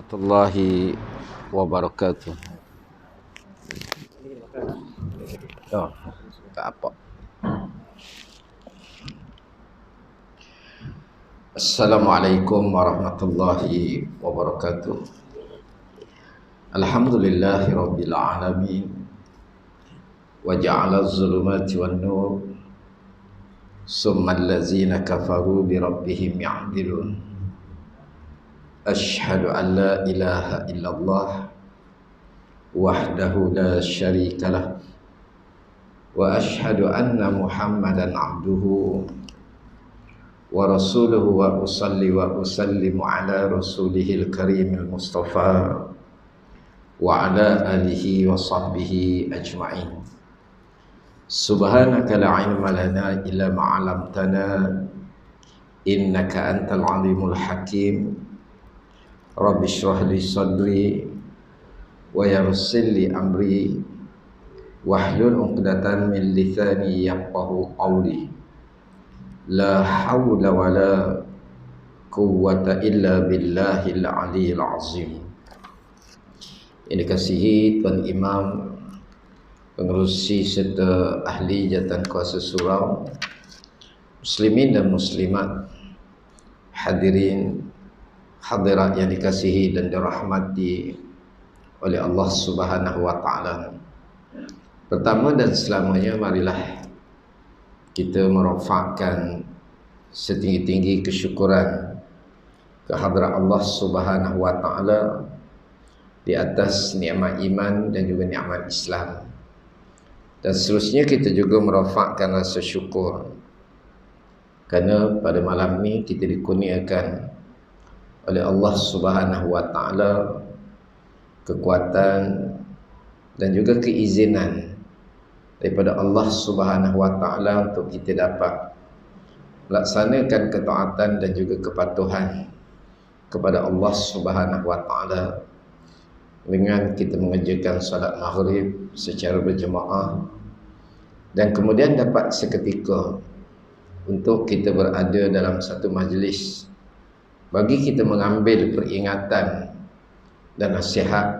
warahmatullahi wabarakatuh. Oh, tak apa. Assalamualaikum warahmatullahi wabarakatuh. Alhamdulillahi rabbil alamin. Wa ja'ala az-zulumati wan nur. Summa allazina kafaru bi rabbihim ya'dilun. Ashhadu an la ilaha illallah wahdahu la syarika lah. Wa ashhadu anna Muhammadan abduhu wa rasuluhu wa usalli wa usallimu ala rasulihil karimil mustafa wa ala alihi wa sahbihi ajma'in. Subhanaka la ilma lana illa ma 'allamtana innaka antal alimul hakim. Rabbi shrah li sadri wa yassir li amri wahlul 'uqdatan min lisani yafqahu qawli. La haula wala quwwata illa billahil aliyil azim. Ini kasihi Tuan Imam, pengerusi serta ahli jawatan kuasa surau, muslimin dan muslimat, hadirin hadirat yang dikasihi dan dirahmati oleh Allah Subhanahu wa taala. Pertama dan selamanya, marilah kita merofakkan setinggi-tinggi kesyukuran kehadrat Allah Subhanahu wa taala di atas nikmat iman dan juga nikmat Islam. Dan seterusnya kita juga merofakkan rasa syukur kerana pada malam ni kita dikurniakan oleh Allah Subhanahu wa taala kekuatan dan juga keizinan daripada Allah Subhanahu wa taala untuk kita dapat melaksanakan ketaatan dan juga kepatuhan kepada Allah Subhanahu wa taala dengan kita mengerjakan salat maghrib secara berjemaah, dan kemudian dapat seketika untuk kita berada dalam satu majlis bagi kita mengambil peringatan dan nasihat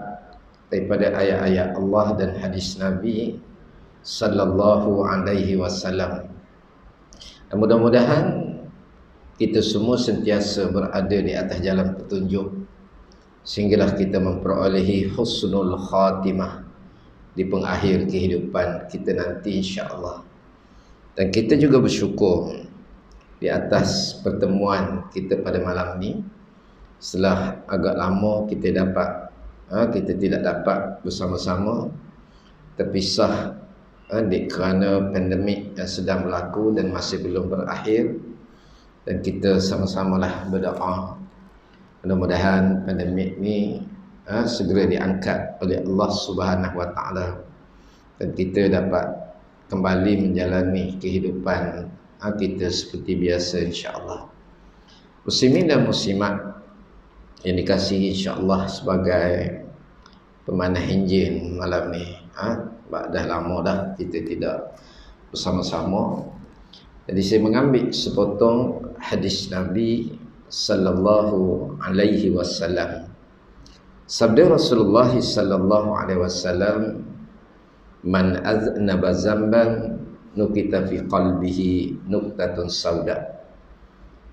daripada ayat-ayat Allah dan hadis Nabi sallallahu alaihi wasallam. Dan mudah-mudahan kita semua sentiasa berada di atas jalan petunjuk sehinggalah kita memperolehi husnul khatimah di pengakhir kehidupan kita nanti, insya-Allah. Dan kita juga bersyukur di atas pertemuan kita pada malam ni. Setelah agak lama kita tidak dapat bersama-sama, terpisah kerana pandemik yang sedang berlaku dan masih belum berakhir. Dan kita sama-samalah berdoa mudah-mudahan pandemik ni segera diangkat oleh Allah Subhanahu wa taala dan kita dapat kembali menjalani kehidupan kita seperti biasa, insya-Allah. Muslimin dan muslimat yang dikasihi, insya-Allah, sebagai pemanah enjin malam ni, dah lama dah kita tidak bersama-sama. Jadi saya mengambil sepotong hadis Nabi sallallahu alaihi wasallam. Sabda Rasulullah sallallahu alaihi wasallam, man aznaba zamban nukita fi qalbihi nuktatun sauda.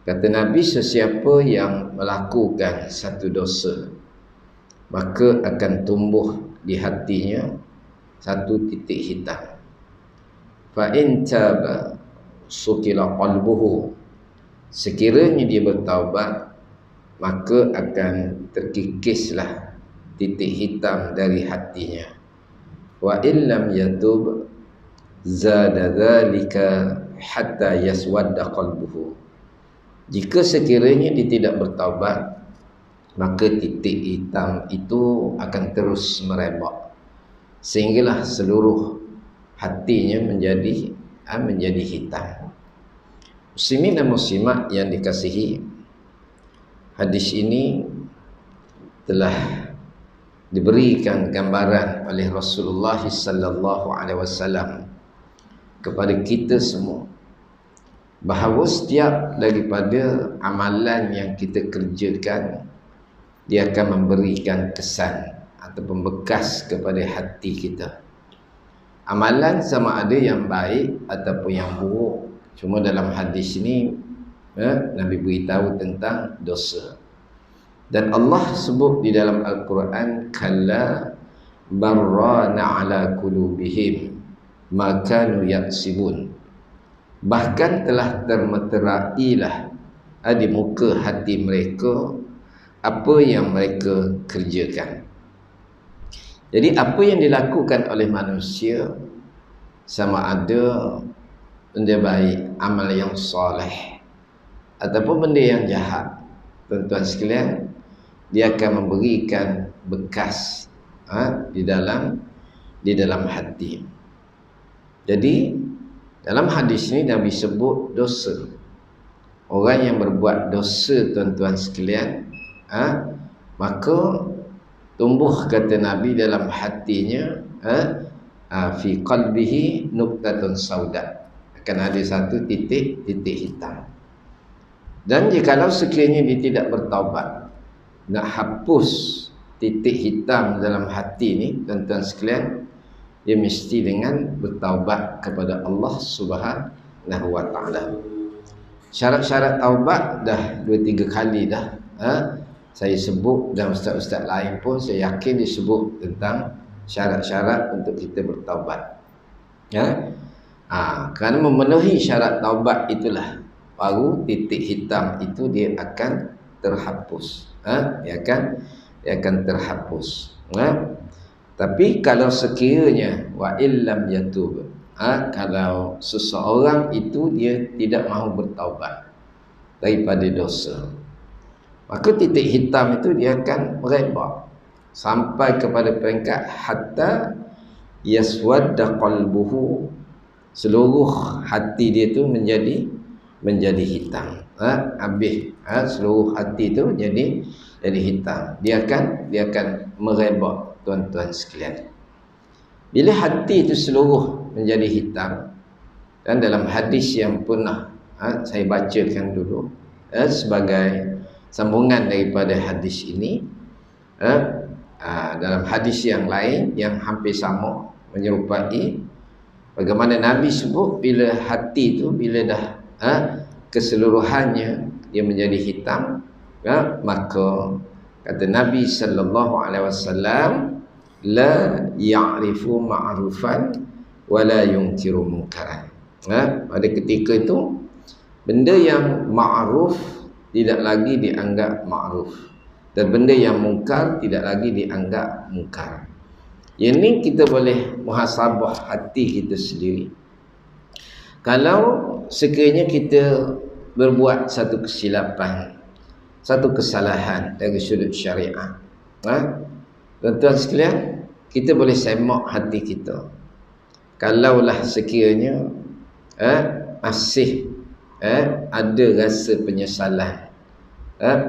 Kata Nabi, sesiapa yang melakukan satu dosa, maka akan tumbuh di hatinya satu titik hitam. Fa in taba sukila qalbuhu. Sekiranya dia bertaubat, maka akan terkikislah titik hitam dari hatinya. Wa illam yatub zada dzalika hatta yaswadda qalbuhu. Jika sekiranya dia tidak bertaubat, maka titik hitam itu akan terus merebak sehinggalah seluruh hatinya menjadi hitam. Muslimin dan muslimat yang dikasihi, hadis ini telah diberikan gambaran oleh Rasulullah sallallahu alaihi wasallam kepada kita semua bahawa setiap daripada amalan yang kita kerjakan dia akan memberikan kesan atau bekas kepada hati kita. Amalan sama ada yang baik ataupun yang buruk. Cuma dalam hadis ini Nabi beritahu tentang dosa. Dan Allah sebut di dalam Al-Quran, kalla barrana ala qulubihim ma kanu yaksibun. Bahkan telah termeterailah di muka hati mereka apa yang mereka kerjakan. Jadi apa yang dilakukan oleh manusia, sama ada benda baik, amal yang soleh, ataupun benda yang jahat, tuan-tuan sekalian, dia akan memberikan bekas di dalam hati. Jadi dalam hadis ini Nabi sebut dosa. Orang yang berbuat dosa, tuan-tuan sekalian, maka tumbuh, kata Nabi, dalam hatinya fi qalbihi nuqtatun sauda, akan ada satu titik hitam. Dan jikalau sekiranya dia tidak bertaubat, nak hapus titik hitam dalam hati ni, tuan-tuan sekalian, dia mesti dengan bertaubat kepada Allah Subhanahu wa taala. Syarat-syarat taubat dah 2-3 kali dah saya sebut, dan ustaz-ustaz lain pun saya yakin disebut tentang syarat-syarat untuk kita bertaubat. Kerana memenuhi syarat taubat itulah baru titik hitam itu dia akan terhapus. Dia akan terhapus. Tapi kalau sekiranya wa illam yatub, kalau seseorang itu dia tidak mahu bertaubat daripada dosa, maka titik hitam itu dia akan merebak sampai kepada peringkat hatta yaswadda qalbuhu, seluruh hati dia itu menjadi hitam. Habis seluruh hati itu jadi hitam. Dia akan merebak, tuan-tuan sekalian. Bila hati itu seluruh menjadi hitam, dan dalam hadis yang pernah saya bacakan dulu sebagai sambungan daripada hadis ini, dalam hadis yang lain yang hampir sama, menyerupai bagaimana Nabi sebut bila hati itu bila dah keseluruhannya dia menjadi hitam, maka kata Nabi sallallahu alaihi wasallam, la ya'rifu ma'rufan wa la yunkiru munkaran. Pada ketika itu benda yang ma'ruf tidak lagi dianggap ma'ruf, dan benda yang mungkar tidak lagi dianggap mungkar. Yang ini kita boleh muhasabah hati kita sendiri. Kalau sekiranya kita berbuat satu kesilapan, satu kesalahan dari sudut syariat, tuan-tuan sekalian, kita boleh semak hati kita. Kalaulah sekiranya masih ada rasa penyesalan,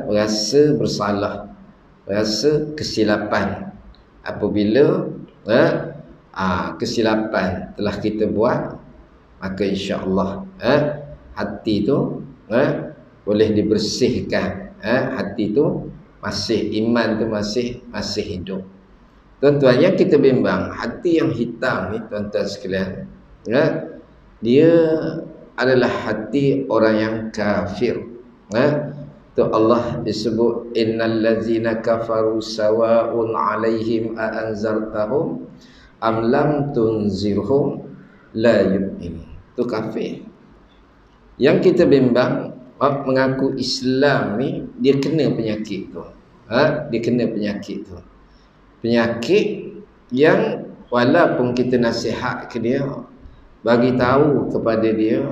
rasa bersalah, rasa kesilapan, apabila kesilapan telah kita buat, maka insya-Allah hati itu boleh dibersihkan. Hati itu masih, iman tu masih hidup. Tuan-tuan, yang kita bimbang hati yang hitam ni, tuan-tuan sekalian, dia adalah hati orang yang kafir. Tu Allah disebut, innal ladzina kafaru sawa'un 'alaihim a anzartahum am lam tunzirhum la yu'minun. Tu kafir. Yang kita bimbang mengaku Islam ni, dia kena penyakit tu. Dia kena penyakit tu. Penyakit yang walaupun kita nasihat ke dia, bagi tahu kepada dia,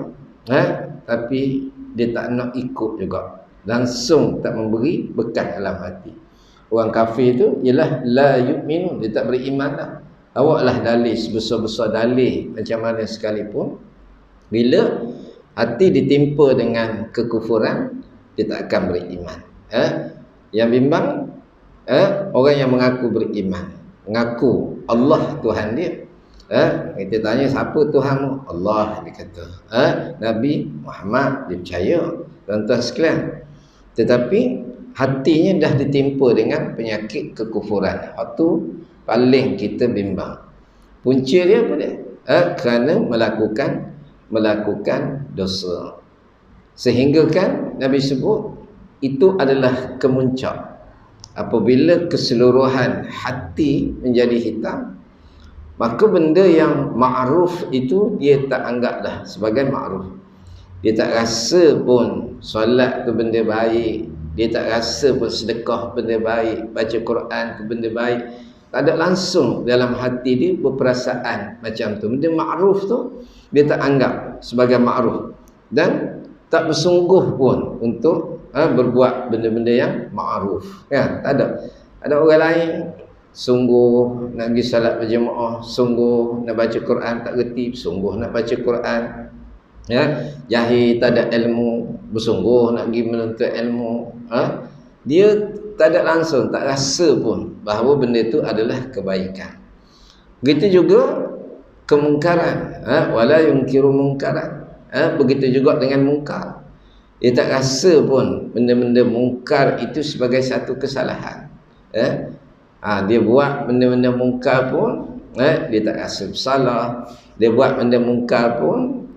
tapi dia tak nak ikut juga, langsung tak memberi bekas dalam hati. Orang kafir tu ialah la yu'minu, dia tak beriman dah. Awaklah dalil sebesar-besar dalil macam mana sekalipun, bila hati ditimpa dengan kekufuran, dia tak akan beriman. Yang bimbang orang yang mengaku beriman, mengaku Allah Tuhan dia. Kita tanya, siapa Tuhanmu? Allah, dia kata. Nabi Muhammad, dia percaya, tuan-tuan sekalian. Tetapi hatinya dah ditimpa dengan penyakit kekufuran. Itu paling kita bimbang. Punca dia apa dia? Kerana melakukan dosa. Sehingga kan Nabi sebut itu adalah kemuncak. Apabila keseluruhan hati menjadi hitam, maka benda yang ma'ruf itu dia tak anggap dah sebagai ma'ruf. Dia tak rasa pun solat tu benda baik, dia tak rasa pun sedekah benda baik, baca Quran tu benda baik. Tak ada langsung dalam hati dia berperasaan macam tu. Benda ma'ruf tu dia tak anggap sebagai ma'ruf, dan tak bersungguh pun untuk berbuat benda-benda yang ma'ruf. Ya, tak ada. Ada orang lain sungguh nak pergi salat berjemaah, sungguh nak baca Quran tak reti, sungguh nak baca Quran. Ya, jahil tak ada ilmu, bersungguh nak pergi menuntut ilmu. Dia tak ada langsung, tak rasa pun bahawa benda itu adalah kebaikan. Begitu juga kemungkaran, wala yunkiru mungkaran. Begitu juga dengan mungkar. Dia tak rasa pun benda-benda mungkar itu sebagai satu kesalahan. Dia buat benda-benda mungkar pun dia tak rasa bersalah. Dia buat benda mungkar pun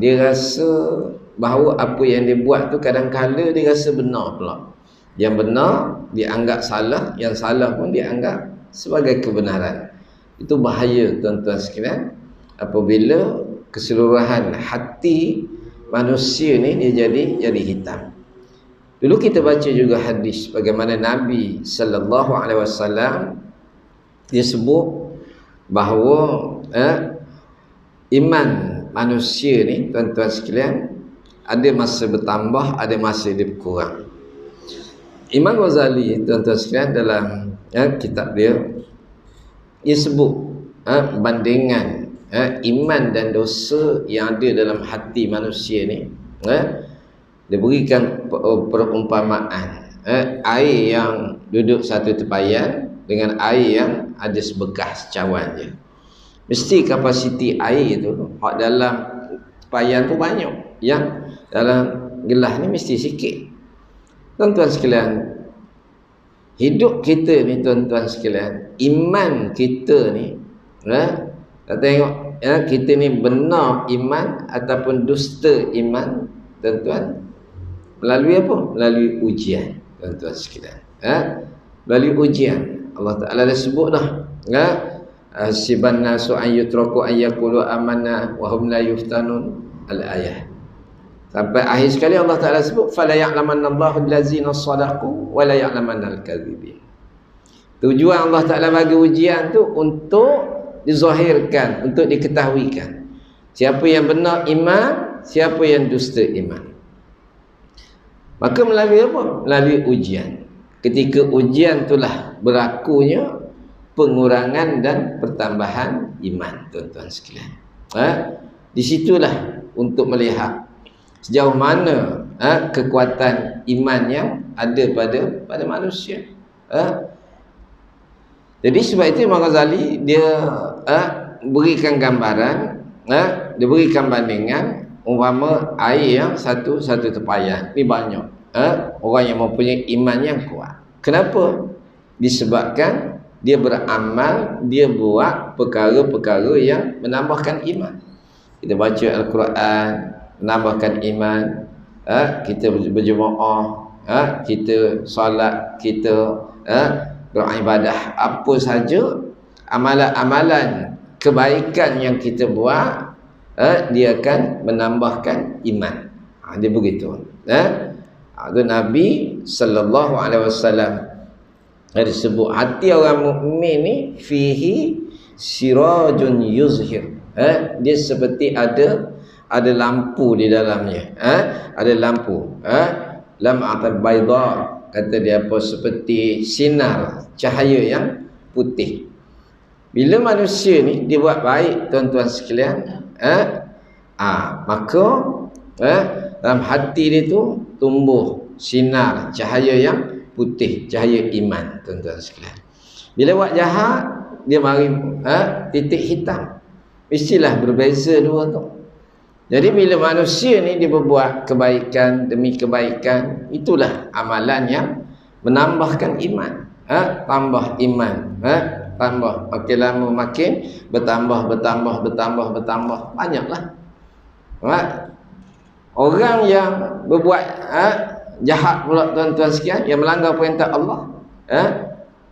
dia rasa bahawa apa yang dia buat tu kadang-kadang dia rasa benar pula. Yang benar dia anggap salah, yang salah pun dia anggap sebagai kebenaran. Itu bahaya tuan-tuan sekalian apabila keseluruhan hati manusia ni dia jadi hitam. Dulu kita baca juga hadis bagaimana Nabi sallallahu alaihi wasallam dia sebut bahawa iman manusia ni tuan-tuan sekalian ada masa bertambah, ada masa dia berkurang. Imam Ghazali tuan-tuan sekalian dalam kitab dia sebut bandingan iman dan dosa yang ada dalam hati manusia ni. Dia berikan perumpamaan air yang duduk satu tepayan dengan air yang ada sebekas cawan je. Mesti kapasiti air tu hak dalam tepayan tu banyak, yang dalam gelas ni mesti sikit. Tuan-tuan sekalian, hidup kita ni tuan-tuan sekalian, iman kita ni tak tengok kita ni benar iman ataupun dusta iman tuan-tuan, melalui apa? Melalui ujian tuan-tuan sekalian. Melalui ujian. Allah Ta'ala dah sebut dah. Hasiban nasu an yutraku an yaqulu amanna wa hum la yuftanun al-ayah. Sampai akhir sekali Allah Ta'ala sebut fala ya'lamanna Allahu allazina sadaqu wa la ya'lamanna al-kadzibin. Tujuan Allah Ta'ala bagi ujian tu untuk dizahirkan, untuk diketahuikan siapa yang benar iman, siapa yang dusta iman. Maka melalui apa? Melalui ujian. Ketika ujian itulah berlakunya pengurangan dan pertambahan iman tuan-tuan sekalian. Di situlah untuk melihat sejauh mana kekuatan iman yang ada pada manusia. Jadi sebab itu Imam Ghazali dia berikan gambaran, dia berikan bandingan umpama air yang satu tepayan ni banyak. Orang yang mempunyai iman yang kuat. Kenapa? Disebabkan dia beramal, dia buat perkara-perkara yang menambahkan iman. Kita baca Al-Quran, menambahkan iman. Kita berjemaah, kita solat, kita beribadah, apa saja amalan-amalan kebaikan yang kita buat, dia akan menambahkan iman. Dia begitu. Itu Nabi sallallahu alaihi wasallam disebut hati orang mukmin ni fihi sirajun yuzhir. Dia seperti ada lampu di dalamnya. Ada lampu. Lam'atul bayda, kata dia apa, seperti sinar cahaya yang putih. Bila manusia ni dia buat baik tuan-tuan sekalian, maka dalam hati dia tu tumbuh sinar cahaya yang putih, cahaya iman tuan-tuan sekalian. Bila buat jahat, dia mari titik hitam. Mestilah berbeza dua tu. Jadi bila manusia ni dia berbuat kebaikan demi kebaikan, itulah amalan yang menambahkan iman. Tambah iman. Tambah. Makin lama makin bertambah. Banyaklah. Orang yang berbuat jahat pula tuan-tuan sekian, yang melanggar perintah Allah,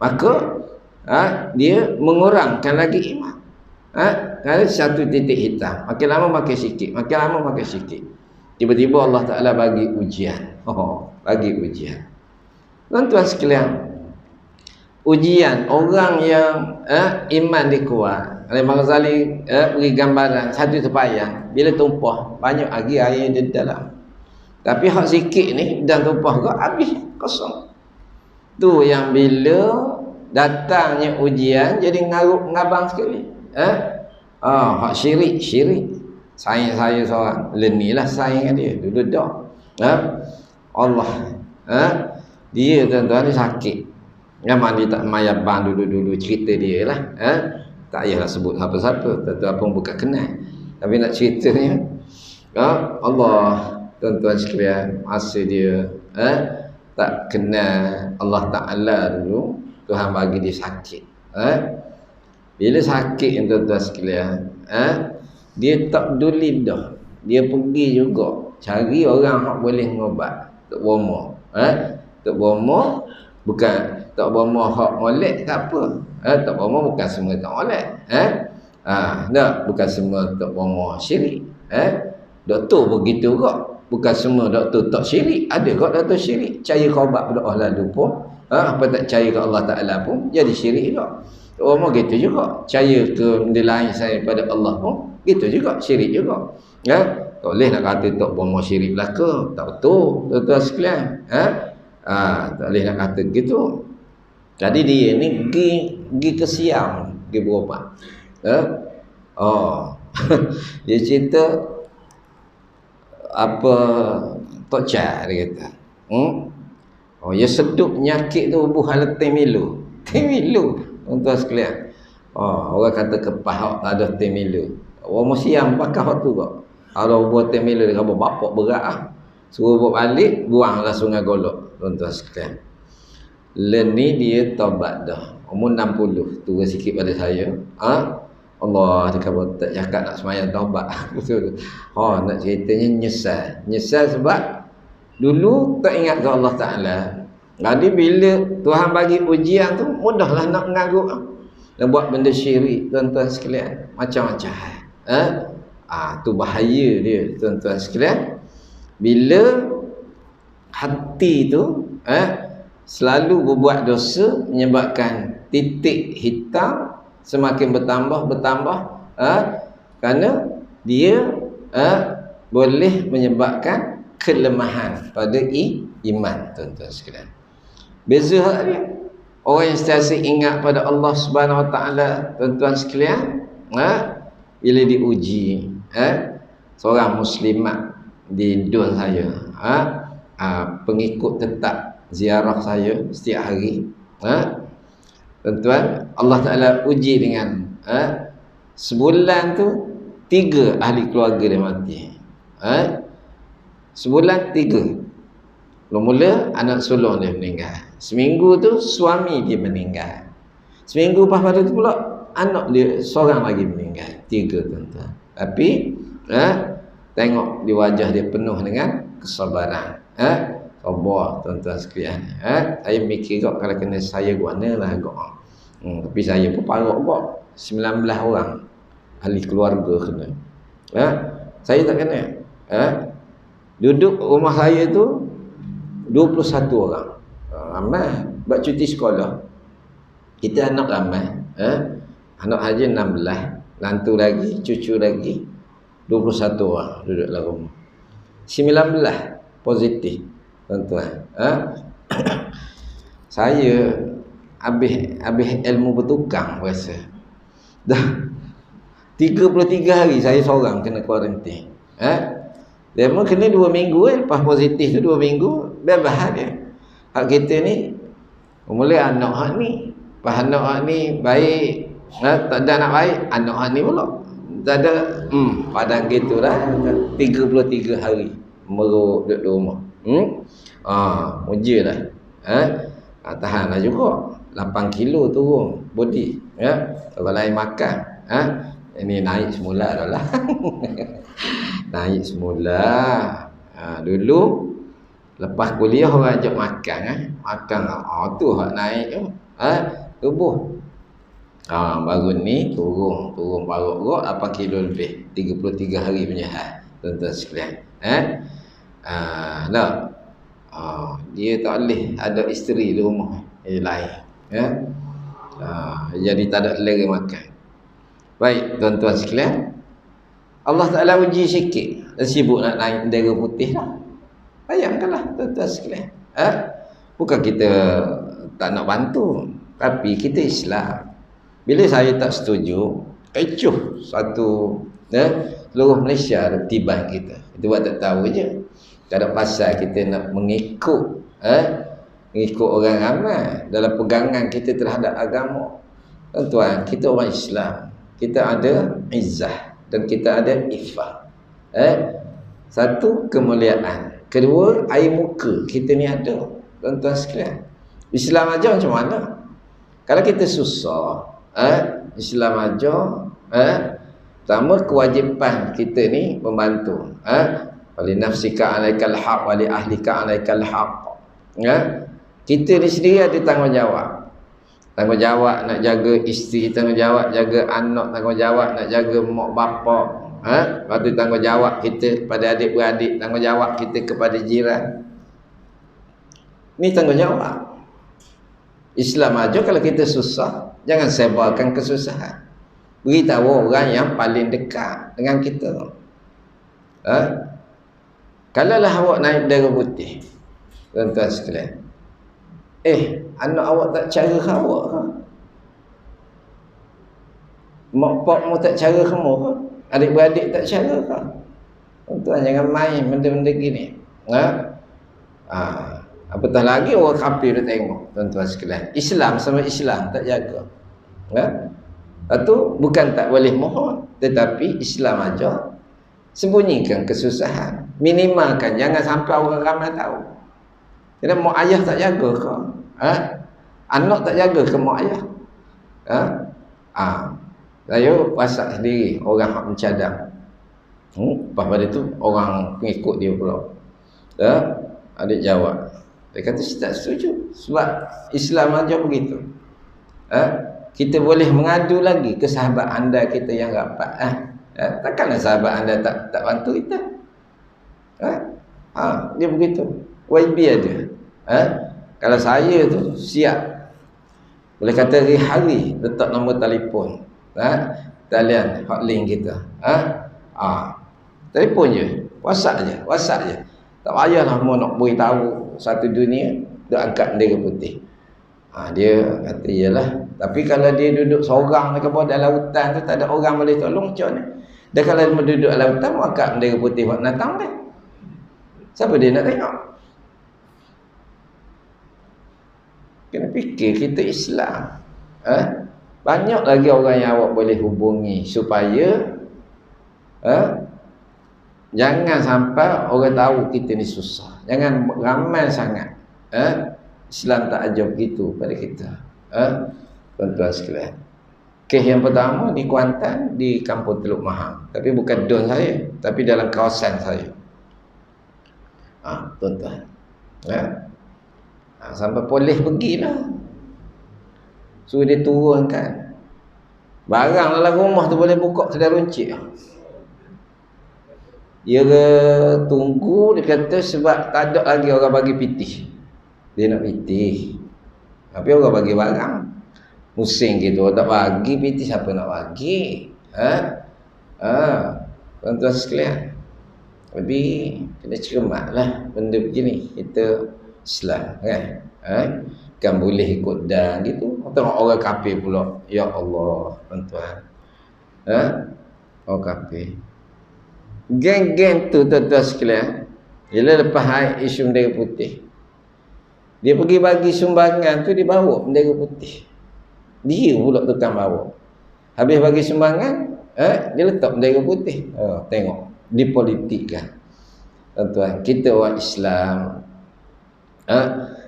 maka dia mengurangkan lagi iman. Ada satu titik hitam, makin lama makin sikit, makin lama makin sikit. Tiba-tiba Allah Ta'ala bagi ujian. Bagi ujian. Tuan-tuan sekalian, ujian orang yang iman dia kuat. Imam Ghazali beri gambaran satu tepayang, bila tumpah banyak lagi air di dalam, tapi hak sikit ni dan tumpah ke habis kosong. Tu yang bila datangnya ujian jadi ngabang sekali. Hak syirik. Sayang saya seorang, lenilah sayang dia duduk dah. Allah dia tuan-tuan ni sakit. Memang dia tak mayat bang dulu cerita dia lah. Tak payahlah sebut apa-apa, tuan-tuan pun bukan kenal. Tapi nak ceritanya, Allah tuan-tuan sekalian, masa dia tak kenal Allah Ta'ala dulu, Tuhan bagi dia sakit. Bila sakit tuan-tuan sekalian, dia tak peduli dah. Dia pergi juga cari orang yang boleh mengobat. Tok Bomo. Tok Bomo bukan Tok Bomo hak molek tak apa. Tok Bomo bukan semua tak molek. Tak, bukan semua Tok Bomo syirik. Doktor begitu kok. Bukan semua doktor tak syirik. Ada kok doktor syirik. Percaya ke ubat berdoa lalu pun. Apa tak percaya ke Allah Ta'ala pun jadi syirik kok. Tok Bomo gitu juga. Percaya ke benda lain saya pada Allah pun gitu juga. Syirik juga. Tak boleh nak kata Tok Bomo syirik belaka. Tak betul. Tuan-tuan sekalian. Tak boleh nak kata gitu. Jadi dia ni pergi ke Siam, pergi berubat. Dia cerita apa Tok Cha dia kata. Ya seduk penyakit tu buah Temilu. Temilu tuan-tuan sekalian. Orang kata kepah hak tak ada Temilu. Orang Siam pakai hak tu kok. Kalau buat Temilu dia kata bapak berat suruh buat balik, buanglah Sungai Golok tuan-tuan sekalian. Ni dia taubat dah. Umur 60, tua sikit pada saya. Allah dia kata tak cakap nak semayang taubat. Betul. Nak ceritanya nyesal. Nyesal sebab dulu tak ingat ke Allah Ta'ala. Jadi bila Tuhan bagi ujian tu, mudahlah nak mengarut. Nak buat benda syirik tuan-tuan sekalian. Macam-macam. Tu bahaya dia tuan-tuan sekalian. Bila hati tu selalu berbuat dosa, menyebabkan titik hitam semakin bertambah kerana dia boleh menyebabkan kelemahan pada iman tuan-tuan sekalian. Beza dia orang yang sentiasa ingat pada Allah Subhanahu Wa Taala tuan-tuan sekalian, bila diuji, seorang muslimat di dun saya, pengikut tetap ziarah saya setiap hari, tuan-tuan, Allah Ta'ala uji dengan sebulan tu 3 ahli keluarga dia mati. Sebulan 3. Mula-mula anak sulung dia meninggal. Seminggu tu suami dia meninggal. Seminggu lepas pada tu pula anak dia seorang lagi meninggal. 3 tuan-tuan. Tapi tengok di wajah dia penuh dengan kesabaran. Sabar tuan-tuan sekalian. Saya mikir kok kalau kena saya guana lah kok. Tapi saya pun parok kok. 19 orang ahli keluarga kena. Saya tak kena. Duduk rumah saya tu 21 orang. Ramai. Buat cuti sekolah. Kita anak ramai. Anak haji 16. Lantu lagi, cucu lagi. 21 orang duduk dalam rumah. 19 positif. Tuan-tuan, saya habis ilmu bertukang rasa. Dah 33 hari saya seorang kena kuarantin. Dia pun kena 2 minggu lepas positif tu 2 minggu bebas dia. Hak kita ni mula anak hak ni, lepas anak hak ni baik, tak ada anak baik, anak hak ni pula Tak ada padang gitu dah 33 hari meruk duduk di rumah. Mujilah. Tahanlah juga 8 kilo turun body ya. Kalau lain makan ini naik semula dah lah. Naik semula. Dulu lepas kuliah orang ajak makan makan tu hak naik tubuh. Baru ni turun parut 8 kilo lebih 33 hari punya tuan-tuan sekalian. Dia tak boleh ada isteri di rumah lain jadi tak ada selera makan. Baik tuan-tuan sekalian, Allah Ta'ala uji sikit, sibuk nak naik bendera putih dah. Bayangkanlah tuan-tuan sekalian, bukan kita tak nak bantu, tapi kita Islam. Bila saya tak setuju, kecoh satu seluruh Malaysia tiban kita. Kita buat tak tahu je. Tak ada pasal kita nak mengikut orang ramai dalam pegangan kita terhadap agama. Tuan-tuan, kita orang Islam, kita ada izzah dan kita ada iffah. Satu, kemuliaan. Kedua, air muka kita ni ada. Tuan-tuan sekalian, Islam aja macam mana? Kalau kita susah, Islam aja, pertama kewajipan kita ni membantu. Wali nafsika alaikal haq wali ahlika alaikal haq. Kita ni sendiri ada tanggungjawab. Tanggungjawab nak jaga isteri, tanggungjawab jaga anak, tanggungjawab nak jaga mak bapak. Lepas tu tanggungjawab kita kepada adik-beradik, tanggungjawab kita kepada jiran. Ni tanggungjawab. Islam aja kalau kita susah, jangan sebarkan kesusahan. Beritahu orang yang paling dekat dengan kita. Kalaulah awak naik bendera putih, tuan-tuan sekalian, anak awak tak cara awak ke? Mak pakmu tak cara kamu ke? Adik-beradik tak cara ke? Tuan-tuan jangan main benda-benda gini. Apatah lagi orang kafir dia tengok, tuan-tuan sekalian. Islam sama Islam tak jaga. Itu bukan tak boleh mohon, tetapi Islam aja sembunyikan kesusahan, minimalkan, jangan sampai orang ramai tahu. Jadi mak ayah tak jaga ke? Anak tak jaga ke mak ayah? Saya wasak sendiri orang hak mencadang. Lepas pada tu orang pengikut dia pula. Adik jawab. Dia kata saya tak setuju sebab Islam aja begitu. Kita boleh mengadu lagi ke sahabat anda kita yang rapat. Takkanlah sahabat anda tak bantu kita. Dia begitu. YB ada. Kalau saya tu siap, boleh kata hari-hari letak nombor telefon, talian hotline kita. Telefon je, WhatsApp je. Tak payahlah mau nak beritahu satu dunia dia angkat bendera putih. Dia kata iyalah. Tapi kalau dia duduk seorang dekat bawah dalam hutan tu, tak ada orang boleh tolong macam ni. Dan kalau dia duduk dalam hutan, mau angkat bendera putih buat natang dia. Siapa dia nak tengok? Kena fikir kita Islam. Banyak lagi orang yang awak boleh hubungi supaya jangan sampai orang tahu kita ni susah. Jangan ramai sangat. Islam tak ajar begitu pada kita. Tuan-tuan sekalian. Kes yang pertama di Kuantan, di Kampung Teluk Mahang. Tapi bukan don saya, tapi dalam kawasan saya. Tuan-tuan. Sampai polis pergilah. Suruh dia turunkan. Barang dalam rumah tu boleh buka kedai runcit. Dia tunggu, dia kata sebab tak ada lagi orang bagi pitih. Dia nak pitih. Tapi orang bagi barang. Musim gitu, tak bagi pitih, siapa nak bagi? Tuan-tuan sekalian. Tapi kena cermatlah benda begini. Kita Islam kan? Kan boleh ikut dan gitu. Tengok orang kafir pula. Ya Allah, tuan-tuan. Orang kafir. Geng-geng tu tuan-tuan sekalian, bila lepas isu bendera putih, dia pergi bagi sumbangan tu, dia bawa bendera putih. Dia pula tukang bawa. Habis bagi sumbangan, Dia letak bendera putih. Tengok dipolitikkan. Tuan-tuan, kita orang Islam,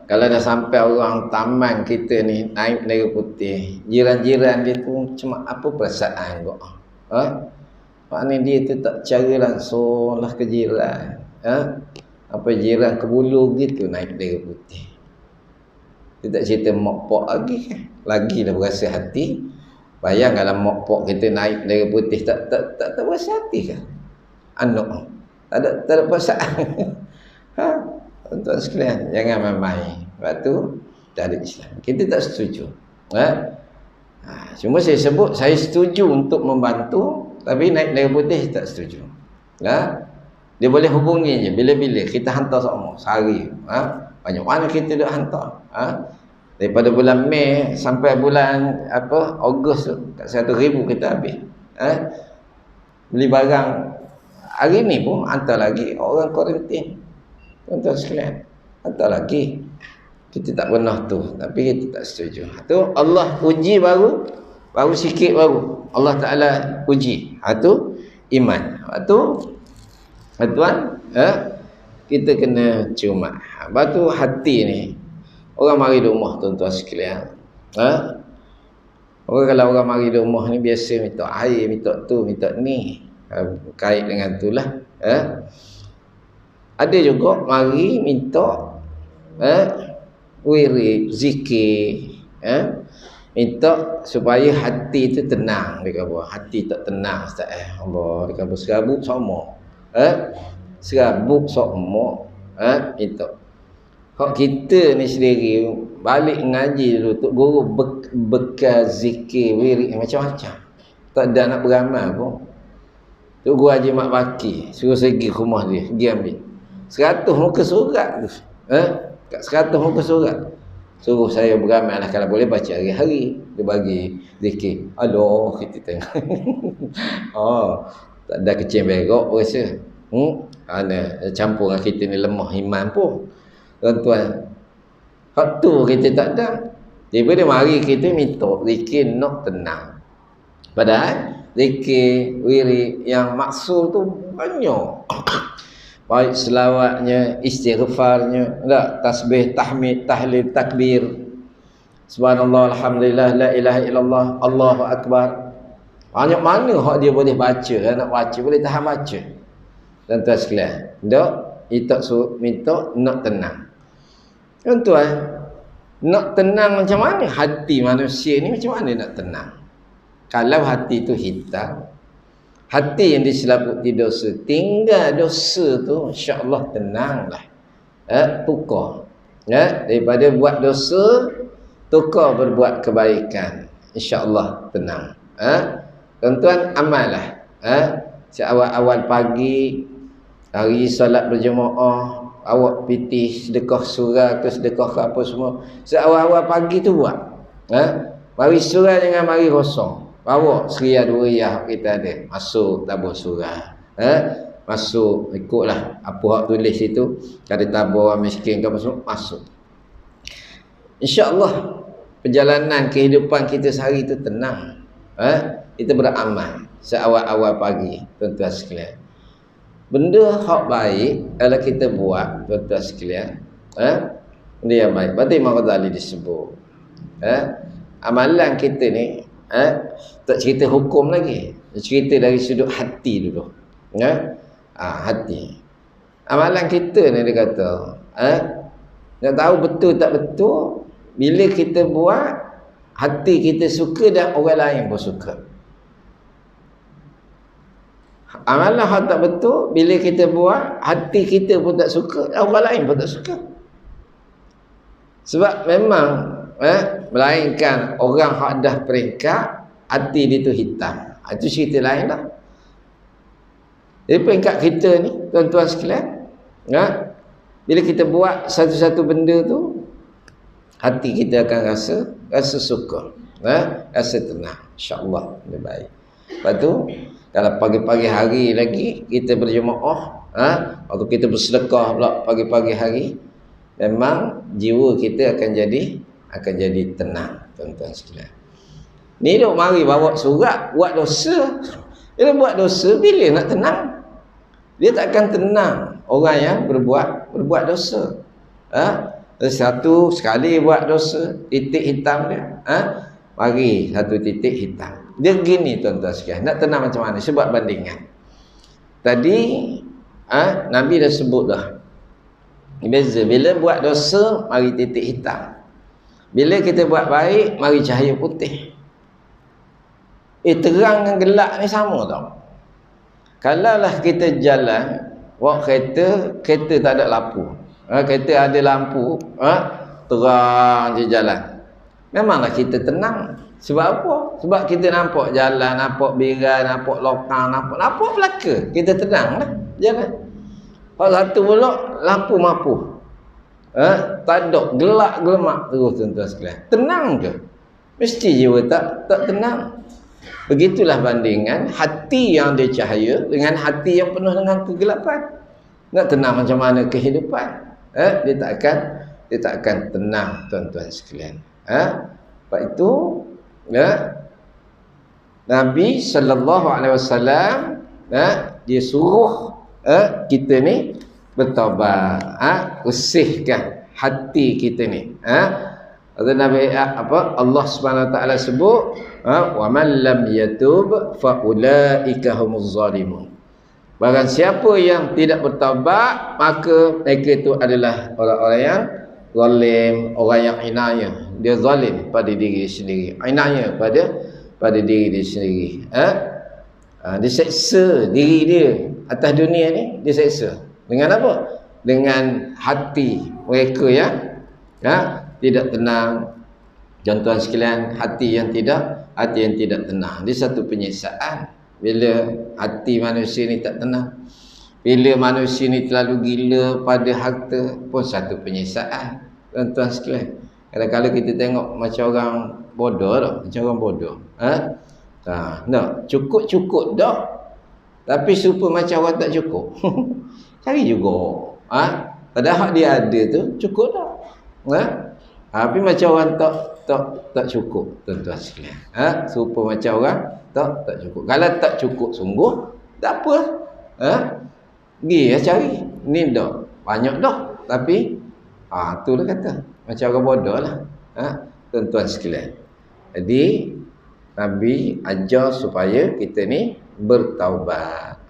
kalau dah sampai orang taman kita ni naik bendera putih, jiran-jiran dia tu cuma apa perasaan kok? Maknanya dia tu tak cara langsung lah ke jiran. Apa jiran ke bulu gitu naik bendera putih. Dia tak cerita mak pok lagi kan? Lagi dah berasa hati. Bayang kalau mak pok kita naik bendera putih tak berasa hati kan? Anak tak ada perasaan. Tuan sekalian, jangan main-main. Sebab tu dari Islam kita tak setuju. Cuma saya sebut saya setuju untuk membantu, tapi naik bendera putih tak setuju. Dia boleh hubungi je bila-bila kita hantar semua sehari. Banyak mana kita dah hantar. Daripada bulan Mei sampai bulan Ogos tu kat 100,000 kita habis. Beli barang hari ni pun hantar lagi orang kuarantin. Tuan-tuan sekalian, hantar lagi. Kita tak pernah tu, tapi kita tak setuju. Tu Allah uji baru sikit baru. Allah Taala uji. Tu iman. Tu tuan, kita kena ciumat. Lepas tu hati ni orang mari rumah tuan-tuan sekalian. Kalau orang mari rumah ni biasa minta air, minta tu, minta ni. Kait dengan tu lah. Ada juga mari minta wirid, zikir, minta supaya hati tu tenang. Dia kata hati tak tenang Ustaz. Allah, dia kata serabut semua. Serabut semua. Minta. Kalau kita ni sendiri balik ngaji dulu, Tok Guru bekal zikir, wirid macam-macam. Tak ada nak beramal pun. Tok Guru Haji Mak Baki suruh saya pergi ke rumah dia, pergi ambil 100 muka surat tu. Kat 100 muka surat. Suruh saya beramal lah, kalau boleh baca hari-hari. Dia bagi zikir. Aduh, kita tengok. Tak ada kecil berok rasa. Campur dengan kita ni lemah iman pun. Tuan-tuan, hak tu kita tak ada. Tiba dia mari kita minta zikir nak tenang. Padahal zikir, wirid yang maksud tu banyak. Baik selawatnya, istighfarnya, tasbih, tahmid, tahlil, takbir. Subhanallah, alhamdulillah, la ilaha illallah, Allahu akbar. Banyak mana hak dia boleh baca, nak baca, boleh tahan baca. Tuan-tuan sekalian, kita minta nak tenang. Tuan-tuan, nak tenang macam mana? Hati manusia ni macam mana nak tenang? Kalau hati tu hitam, hati yang diselaputi dosa, tinggal dosa tu insya-Allah tenanglah. Tukar. Daripada buat dosa, tukar berbuat kebaikan. Insya-Allah tenang. Tuan-tuan amallah. Awal-awal pagi hari solat berjemaah, awak pitih sedekah surah ke sedekah ke apa semua. Awal-awal pagi tu buat. Mari surah jangan mari kosong. Bawa seria dua riyah kita ada. Masuk tabur surah. Masuk ikutlah apa hak tulis situ. Kada tabur orang miskin ke apa semua, masuk. InsyaAllah perjalanan kehidupan kita sehari itu tenang. Kita beramal seawal-awal pagi, tuan-tuan sekalian. Benda hak baik kalau kita buat, tuan-tuan sekalian, dia yang baik. Berarti Imam Ghazali disebut, amalan kita ni, tak cerita hukum lagi, cerita dari sudut hati dulu. Hati. Amalan kita ni dia kata, nak tahu betul tak betul, bila kita buat, hati kita suka dan orang lain pun suka. Amalan hak tak betul, bila kita buat, hati kita pun tak suka, orang lain pun tak suka. Sebab memang melainkan orang hak dah peringkat, hati dia tu hitam. Itu cerita lain dah. Jadi peringkat kita ni, tuan-tuan sekalian, bila kita buat satu-satu benda tu, hati kita akan rasa suka, rasa tenang. InsyaAllah dia baik. Lepas tu kalau pagi-pagi hari lagi kita berjemaah, waktu kita bersedekah pula pagi-pagi hari, memang jiwa kita akan jadi tenang, tuan-tuan sekalian. Ni duk mari bawa surat buat dosa, Dia buat dosa, bila nak tenang? Dia takkan tenang orang yang berbuat dosa. Satu sekali buat dosa, titik hitam dia. Mari satu titik hitam. Dia gini tuan-tuan sekalian, nak tenang macam mana? Sebab bandingan. Tadi Nabi dah sebut dah. Beza bila buat dosa, mari titik hitam. Bila kita buat baik, mari cahaya putih. Terang dengan gelap ni sama tau. Kalaulah kita jalan, bawa kereta tak ada lampu. Kereta ada lampu, terang je jalan. Memanglah kita tenang. Sebab apa? Sebab kita nampak jalan, nampak birai, nampak lokang, nampak belaka. Kita tenang lah jalan. Kalau satu pula lampu mapu. Tak ada, gelap-gelemak terus tuan-tuan sekalian. Tenang ke? Mesti jiwa tak tenang. Begitulah bandingan hati yang ada cahaya dengan hati yang penuh dengan kegelapan. Nak tenang macam mana kehidupan? Dia tak akan tenang tuan-tuan sekalian. Sebab itu Nabi sallallahu alaihi wasallam dia suruh kita ni bertaubat, bersihkan hati kita ni. Nabi Allah Subhanahu wa taala sebut wa man lam yatub fa ulaika humuz zalimun. Barang siapa yang tidak bertaubat, maka mereka itu adalah orang-orang yang zalim, orang yang inayah. Dia zalim pada diri sendiri. Inayah pada diri dia sendiri. Dia seksa diri dia atas dunia ni, dia seksa. Dengan apa? Dengan hati mereka yang tidak tenang. Tuan-tuan sekalian, hati yang tidak tenang. Dia satu penyiksaan. Bila hati manusia ni tak tenang, bila manusia ni terlalu gila pada harta, pun satu penyiksaan. Tuan-tuan sekalian, kadang-kadang kita tengok macam orang bodoh dah, macam orang bodoh. Nak cukup dah, tapi serupa macam orang tak cukup. Cari juga. Padahal dia ada tu cukup dah. Tapi macam orang tak cukup tuan-tuan sekalian. Serupa macam orang tak cukup. Kalau tak cukup sungguh, tak apa. Pergi cari. Ni dah banyak dah, tapi itulah kata macam orang bodoh lah. Tuan-tuan sekalian. Jadi Nabi ajar supaya kita ni bertaubat.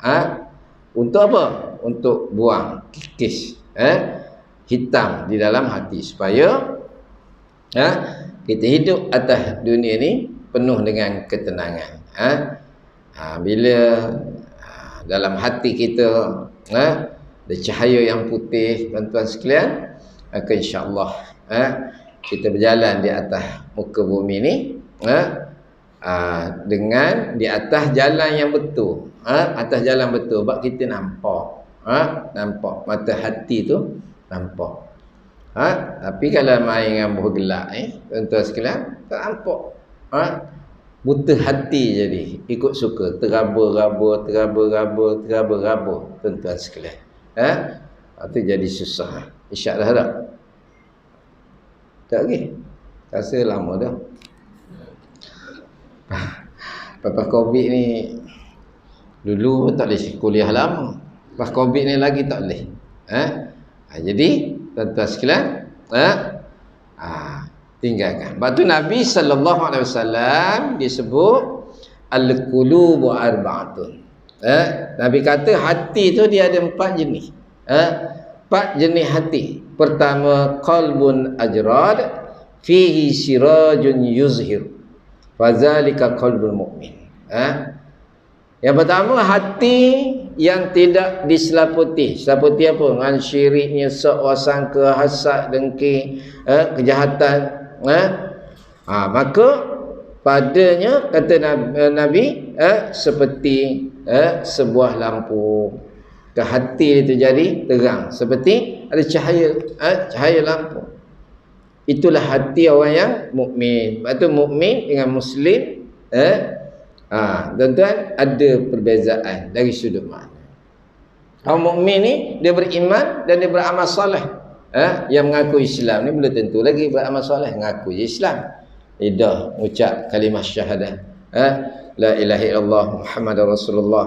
Untuk apa? Untuk buang kikis hitam di dalam hati, supaya kita hidup atas dunia ni penuh dengan ketenangan. Bila dalam hati kita ada cahaya yang putih tuan-tuan sekalian, maka insya-Allah kita berjalan di atas muka bumi ni dengan di atas jalan yang betul. Atas jalan betul, sebab kita nampak mata hati tu nampak. Tapi kalau main dengan bergelak tuan-tuan sekalian, tak nampak. Buta hati jadi, ikut suka, teraba-raba tuan-tuan sekalian. Itu jadi susah. Isyak dah tak? Tak lagi. Rasa lama dah. Lepas Covid ni, dulu tak boleh kuliah lama. Lepas Covid ni lagi tak boleh. Jadi tuan-tuan sekalian, tinggalkan. Sebab tu Nabi sallallahu alaihi wasallam disebut al-qulubu arba'atun. Nabi kata hati tu dia ada 4 jenis. 4 jenis hati. Pertama, qalbun ajrad fihi sirajun yuzhir. Fazalika qalbul mu'min. Yang pertama, hati yang tidak diselaputi. Selaputi apa? Dengan syirik, nyesok, wasangka, hasad, dengki, kejahatan. Maka padanya kata Nabi seperti sebuah lampu. Ke hati itu jadi terang, seperti ada cahaya lampu. Itulah hati orang yang mukmin. Lepas tu mukmin dengan muslim tuan-tuan ada perbezaan dari sudut makna. Orang mukmin ni dia beriman dan dia beramal soleh. Yang mengaku Islam ni belum tentu lagi beramal soleh. Mengaku Islam, lidah ucap kalimah syahadah, la ilaha illallah Muhammadur Rasulullah.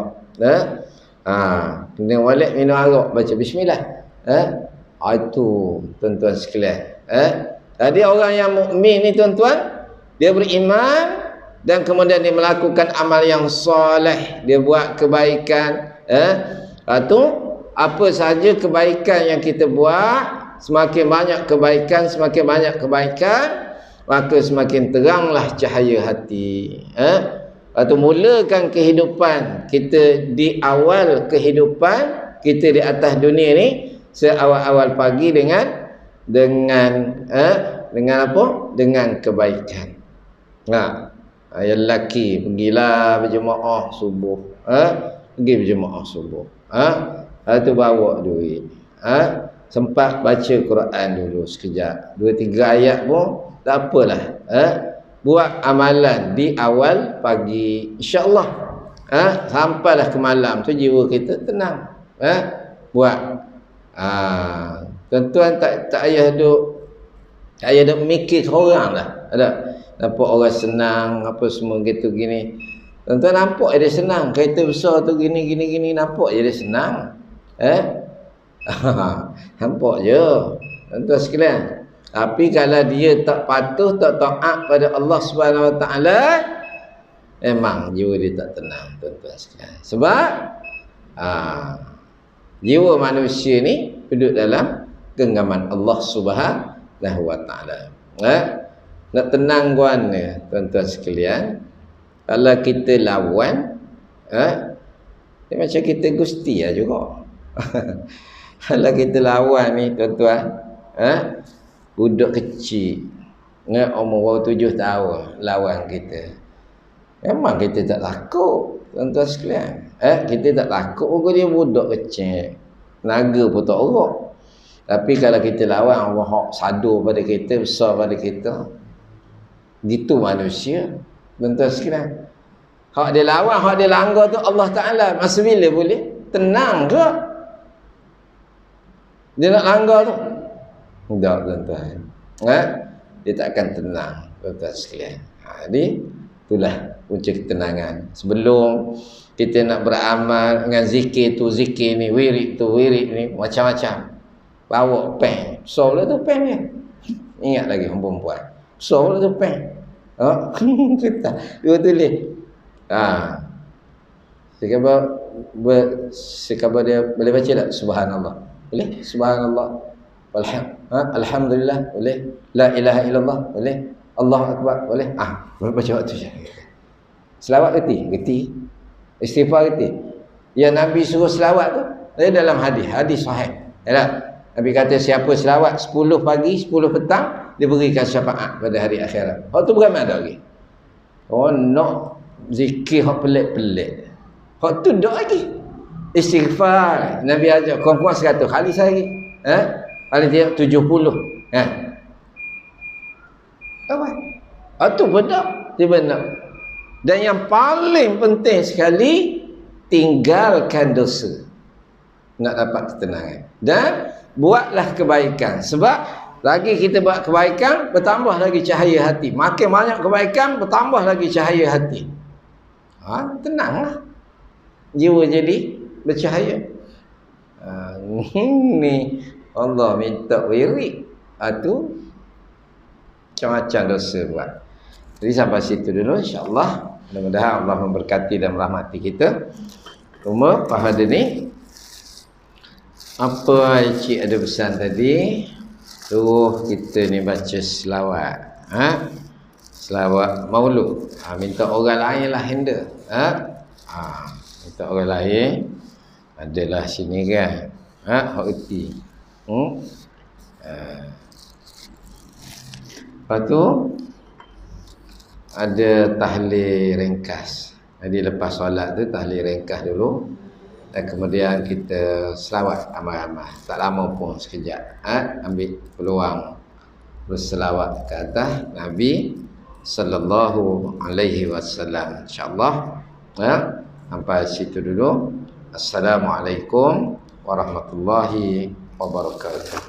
Kena walik minum arak baca bismillah. Itu tuan-tuan sekalian. Tadi orang yang mukmin ni tuan-tuan, dia beriman dan kemudian dia melakukan amal yang soleh, dia buat kebaikan. Itu apa saja kebaikan yang kita buat, semakin banyak kebaikan, maka semakin teranglah cahaya hati. Atau mulakan kehidupan kita di awal kehidupan kita di atas dunia ni, seawal-awal pagi dengan apa? Dengan kebaikan. Yang lelaki pergilah berjemaah subuh. Pergi berjemaah subuh. Itu bawa duit. Sempat baca Quran dulu sekejap. 2-3 ayat pun tak apalah. Buat amalan di awal pagi, insya-Allah. Sampailah ke malam tu jiwa kita tenang. Buat. Tuan-tuan tak payah duk mikir orang lah. Ada nampak orang senang apa semua gitu gini. Tuan-tuan nampak dia senang, kereta besar tu gini nampak je dia senang. Nampak je. Tuan-tuan sekalian. Tapi kalau dia tak patuh, tak taat pada Allah Subhanahu Wa Taala, memang jiwa dia tak tenang, tuan-tuan sekalian. Sebab jiwa manusia ni duduk dalam genggaman Allah Subhanahu Wa Taala. Nak tenang guana, tuan-tuan sekalian, kalau kita lawan, dia macam kita gusti lah juga. Kalau kita lawan ni, tuan-tuan, budak kecil, umur 7 tahun, lawan kita. Memang kita tak takut, tuan-tuan sekalian. Kita tak takut pun dia budak kecil. Naga pun tak orok. Tapi kalau kita lawan Allah hak sadu pada kita, besar pada kita, gitu manusia, tuan-tuan sekalian. Hak dia lawan, hak dia langgar tu Allah Ta'ala masa bila boleh? Tenang ke? Dia nak langgar tu? Tak, tuan-tuan. Dia tak akan tenang, tuan-tuan sekalian. Jadi itulah punca ketenangan. Sebelum kita nak beramal dengan zikir tu, zikir ni, wirid tu, wirid ni, macam-macam. Bawa pen. So lah tu pen dia. Ingat lagi orang perempuan. So lah tu pen. Kita dia tulis. Sekabar dia boleh baca tak? Subhanallah. Boleh? Subhanallah. Alhamdulillah. Boleh? La ilaha illallah. Boleh? Allahu Akbar. Boleh? Boleh baca waktu je. Selawat reti? Istighfar reti? Yang Nabi suruh selawat tu, dia dalam hadis sahih. Ya. Nabi kata siapa selawat 10 pagi, 10 petang, dia berikan syafaat pada hari akhirat. Hak tu beramai ada lagi. Nak zikir hak pelik-pelik. Hak tu dak lagi. Istighfar. Nabi ajar kurang-kurang 100 kali sehari. Paling tidak 70. Apa? Hak tu benar. Dia benar. Dan yang paling penting sekali, tinggalkan dosa. Nak dapat ketenangan. Dan buatlah kebaikan. Sebab lagi kita buat kebaikan, bertambah lagi cahaya hati. Makin banyak kebaikan, bertambah lagi cahaya hati. Tenanglah. Jiwa jadi bercahaya. Ni Allah minta wirid. Itu macam-macam dosa buat. Jadi sampai situ dulu, insya-Allah. Mudah-mudahan Allah memberkati dan merahmati kita. Cuma pada ni, apa Cik ada pesan tadi? Kita ni baca selawat. Selawat maulud. Minta orang lain lah handle. Minta orang lain. Adalah sini kan. Hak erti. Lepas tu ada tahlil ringkas. Jadi lepas solat tu tahlil ringkas dulu. Dan kemudian kita selawat ramai-ramai. Tak lama pun sekejap. Ambil peluang berselawat ke atas Nabi sallallahu alaihi wasallam. InsyaAllah. Sampai situ dulu. Assalamualaikum warahmatullahi wabarakatuh.